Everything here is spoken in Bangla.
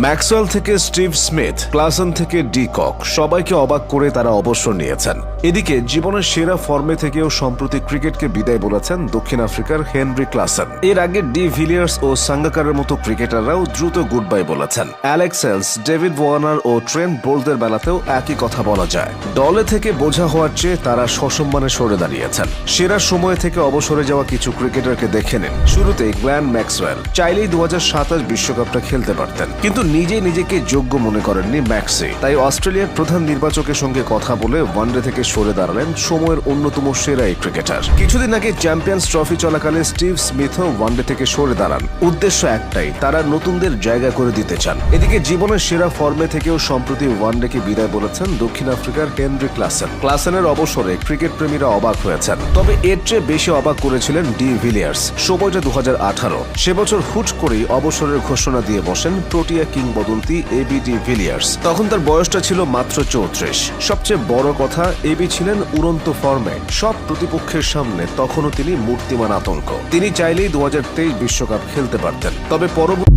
ম্যাক্সওয়েল থেকে স্টিভ স্মিথ, ক্লাসেন থেকে ডি কক, সবাইকে অবাক করে তারা অবসর নিয়েছেন। এদিকে জীবনের সেরা ফর্মে থেকেও সম্প্রতি ক্রিকেটকে বিদায় বলেছেন দক্ষিণ আফ্রিকার হেনরি ক্লাসেন। এর আগে ডি ভিলিয়ার্স ও সাঙ্গাকারের মতো ক্রিকেটাররাও দ্রুত গুড বাই বলেছেন। অ্যালেক্স হেলস, ডেভিড ওয়ার্নার ও ট্রেন্ট বোল্টদের বেলাতেও একই কথা বলা যায়। দলে থেকে বোঝা হওয়ার চেয়ে তারা সসম্মানে সরে দাঁড়িয়েছেন। সেরা সময় থেকে অবসরে যাওয়া কিছু ক্রিকেটারকে দেখে নিন। শুরুতে গ্ল্যান ম্যাক্সওয়েল চাইলেই 2027 বিশ্বকাপটা খেলতে পারতেন, কিন্তু নিজেকে যোগ্য মনে করেননি ম্যাক্সি। তাই অস্ট্রেলিয়ার প্রধান নির্বাচকের সঙ্গে কথা বলে ওয়ানডে থেকে সরে দাঁড়ালেন সময়ের অন্যতম সেরা এই ক্রিকেটার। কিছুদিন আগে চ্যাম্পিয়ন্স ট্রফি চলাকালে স্টিভ স্মিথও ওয়ানডে থেকে সরে দাঁড়ান। উদ্দেশ্য একটাই, তারা নতুনদের জায়গা করে দিতে চান। এদিকে জীবনের সেরা ফর্মে থেকেও সম্প্রতি ওয়ানডেকে বিদায় বলেছেন দক্ষিণ আফ্রিকার হেনরি ক্লাসেন। ক্লাসেনের অবসরে ক্রিকেট প্রেমীরা অবাক হয়েছেন, তবে এর চেয়ে বেশি অবাক করেছিলেন ডি ভিলিয়ার্স। সময়টা 2018। সে বছর হুট করেই অবসরের ঘোষণা দিয়ে বসেন প্রোটিয়া কিংবদন্তি এবি ডি ভিলিয়ার্স। তখন তার বয়সটা ছিল মাত্র 34। সবচেয়ে বড় কথা, এবি ছিলেন উড়ন্ত ফর্মে। সব প্রতিপক্ষের সামনে তখনও তিনি মূর্তিমান আতঙ্ক। তিনি চাইলেই 2023 বিশ্বকাপ খেলতে পারতেন, তবে পরবর্তী